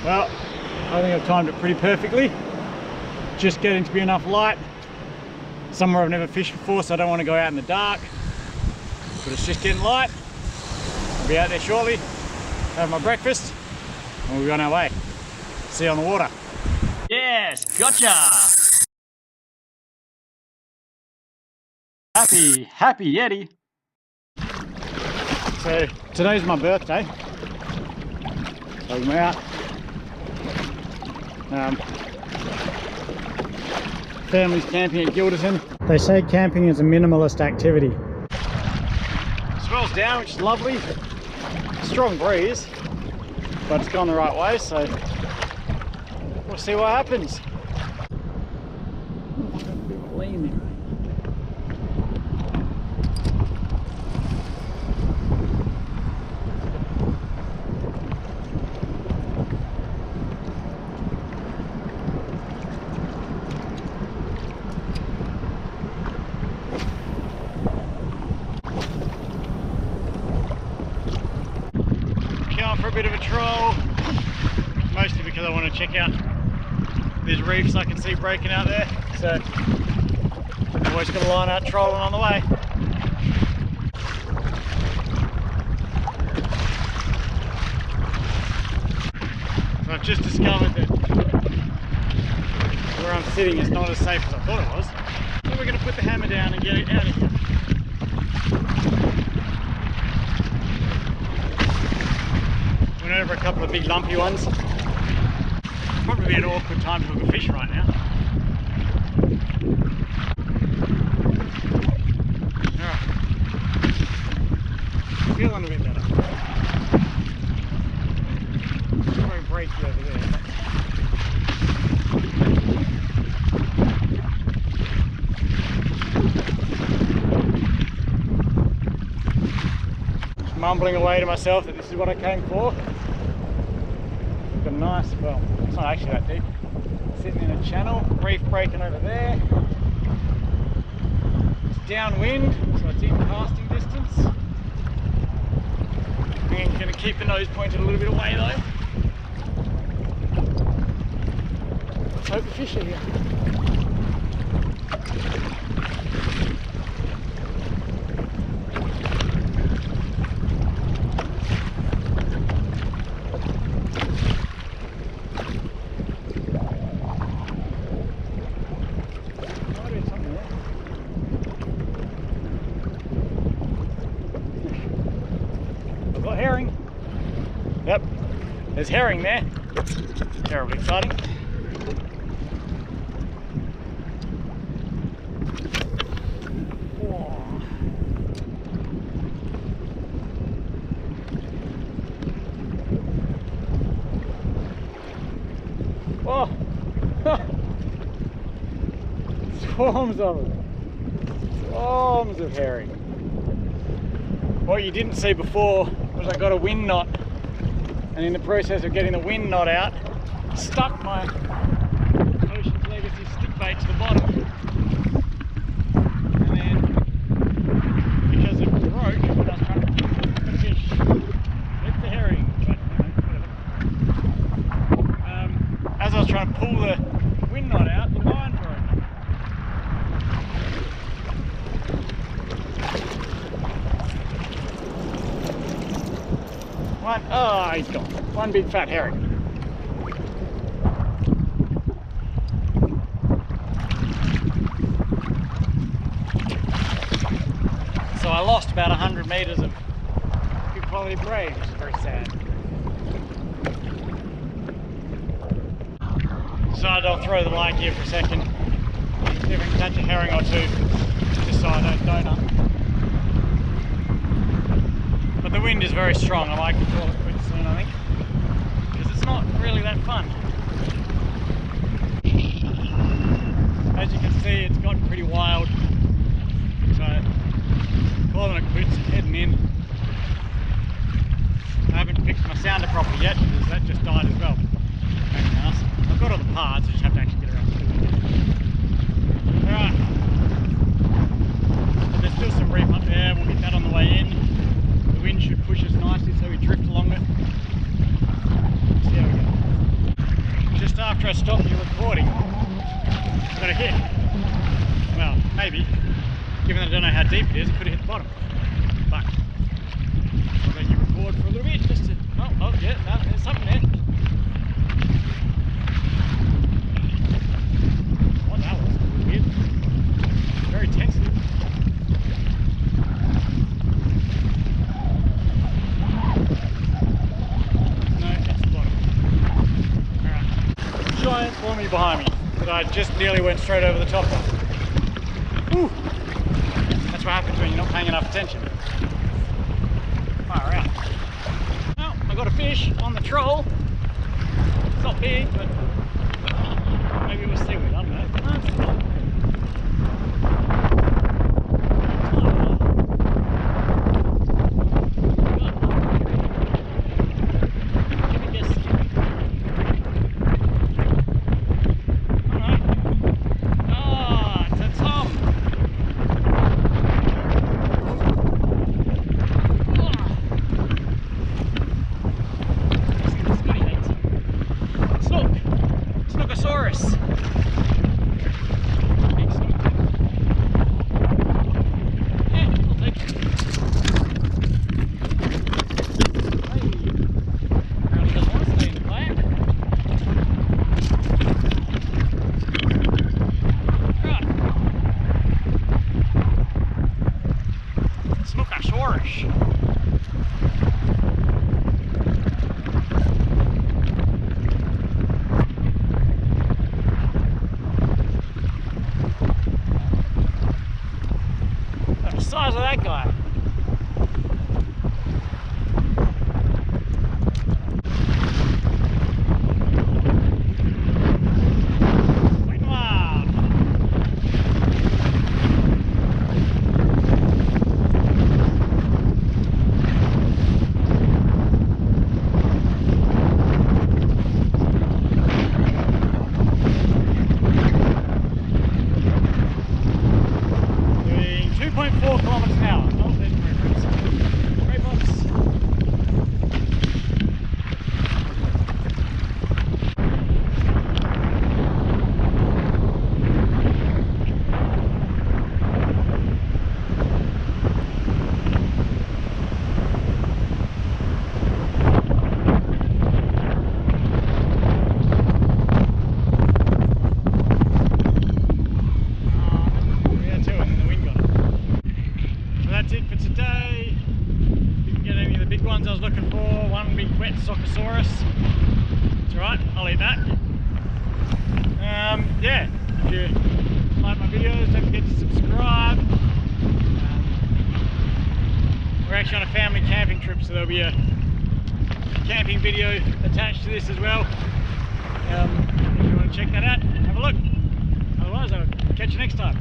Well, I think I've timed it pretty perfectly. Just getting to be enough light. Somewhere I've never fished before, so I don't want to go out in the dark. But it's just getting light. I'll be out there shortly, have my breakfast, and we'll be on our way. See you on the water. Yes, gotcha! Happy Yeti. So today's my birthday. So I'm out. Family's camping at Gilderton. They say camping is a minimalist activity. Swell's down, which is lovely. Strong breeze, but it's gone the right way, so we'll see what happens. For a bit of a troll, mostly because I want to check out these reefs I can see breaking out there, so always got to line out trolling on the way. So I've just discovered that where I'm sitting is not as safe as I thought it was, so we're going to put the hammer down and get it out of here. Over a couple of big lumpy ones. Probably an awkward time to hook a fish right now. Alright. Feeling a bit better. Very breaky over there. Just mumbling away to myself that this is what I came for. Nice, well, it's not actually that deep. Sitting in a channel, reef breaking over there. It's downwind, so it's in casting distance. I'm going to keep the nose pointed a little bit away though. Let's hope the fish are here. Herring. Yep, there's herring there. Terribly exciting. Oh, swarms of them. Swarms of herring. What you didn't see before was I got a wind knot, and in the process of getting the wind knot out, stuck my Ocean's Legacy stick bait to the bottom, and then because it broke when I was trying to hook the fish, it's the herring, but as I was trying to pull the wind knot out, the line broke. One, oh, he's gone. One big fat herring. So I lost about 100 metres of good quality braid, which is very sad. Decided I'll throw the light gear for a second, see if I can catch a herring or two, just so I don't donut. But the wind is very strong. I might call it quits soon, I think, because it's not really that fun. As you can see, it's gotten pretty wild, so calling it quits, heading in. I haven't fixed my sounder properly yet because that just died as well. I've got all the parts, I just have to actually get around to doing it. Alright, there's still some reef up there, we'll get that on the way in. The wind should push us nicely so we drift along it. See how we go. after I stop your recording, I got a hit. Well, maybe. Given that I don't know how deep it is, it could have hit the bottom. But I'll let you record for a little bit just to... Oh yeah, no, there's something there. What that was? It was weird. Very tentative. No, it's the bottom. Alright. Giant wormy behind me that I just nearly went straight over the top of. Whew. That's what happens when you're not paying enough attention. Far out. Oh, I got a fish on the troll. It's not big, but maybe it was seaweed, I don't know. No, it's not. The size of that guy. I was looking for one big wet Sockosaurus. It's alright, I'll eat that. Yeah, if you like my videos, don't forget to subscribe. We're actually on a family camping trip, so there'll be a camping video attached to this as well. If you want to check that out, have a look. Otherwise, I'll catch you next time.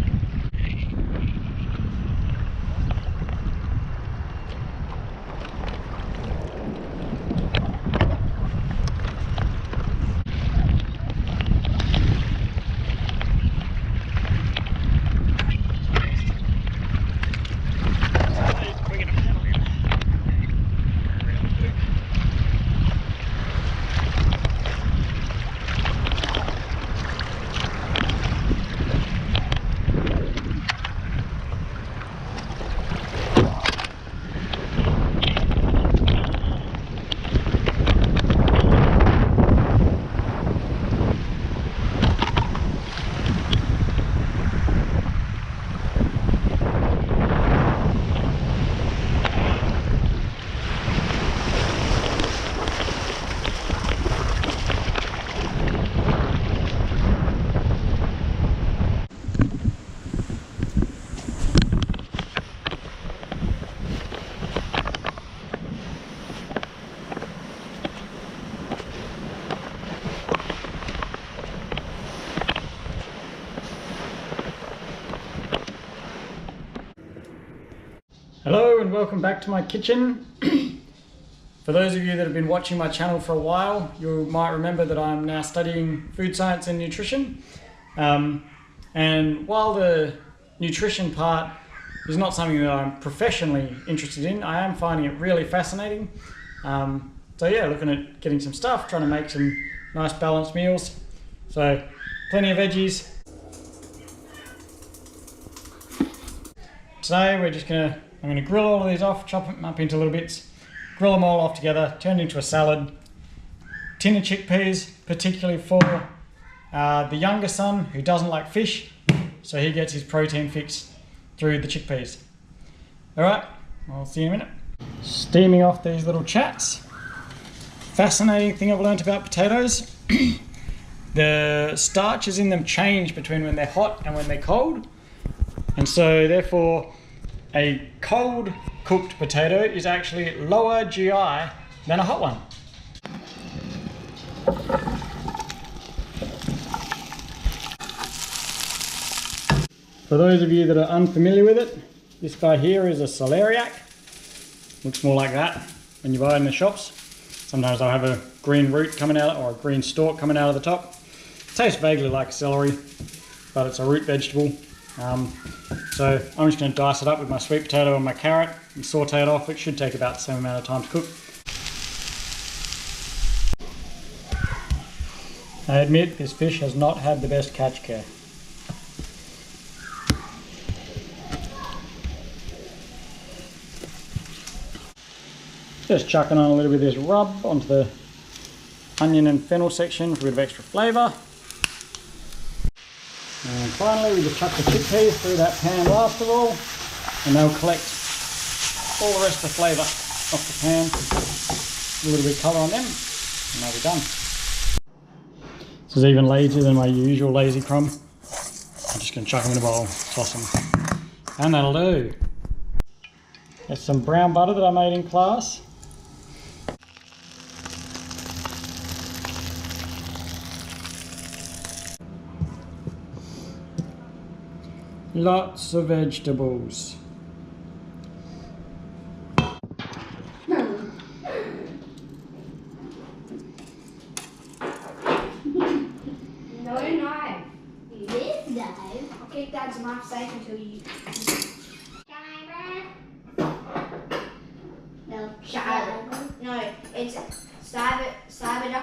Hello and welcome back to my kitchen. For those of you that have been watching my channel for a while, you might remember that I'm now studying food science and nutrition. And while the nutrition part is not something that I'm professionally interested in, I am finding it really fascinating. So yeah, looking at getting some stuff, trying to make some nice balanced meals. So plenty of veggies. Today I'm gonna grill all of these off, chop them up into little bits, grill them all off together, turn it into a salad. Tin of chickpeas, particularly for the younger son who doesn't like fish, so he gets his protein fix through the chickpeas. All right, I'll see you in a minute. Steaming off these little chats. Fascinating thing I've learned about potatoes. The starches in them change between when they're hot and when they're cold. And so therefore a cold cooked potato is actually lower GI than a hot one. For those of you that are unfamiliar with it, this guy here is a celeriac. Looks more like that when you buy it in the shops. Sometimes they'll have a green root coming out or a green stalk coming out of the top. Tastes vaguely like celery, but it's a root vegetable. So I'm just going to dice it up with my sweet potato and my carrot and saute it off. It should take about the same amount of time to cook. I admit this fish has not had the best catch care. Just chucking on a little bit of this rub onto the onion and fennel section for a bit of extra flavour. And finally we just chuck the chickpeas through that pan last of all, and they'll collect all the rest of the flavour off the pan. A little bit of colour on them, and they'll be done. This is even lazier than my usual lazy crumb. I'm just going to chuck them in a bowl, toss them, and that'll do. There's some brown butter that I made in class. Lots of vegetables. No knife. This knife? I'll keep Dad's knife safe until you... No. Shut up. No, it's stab it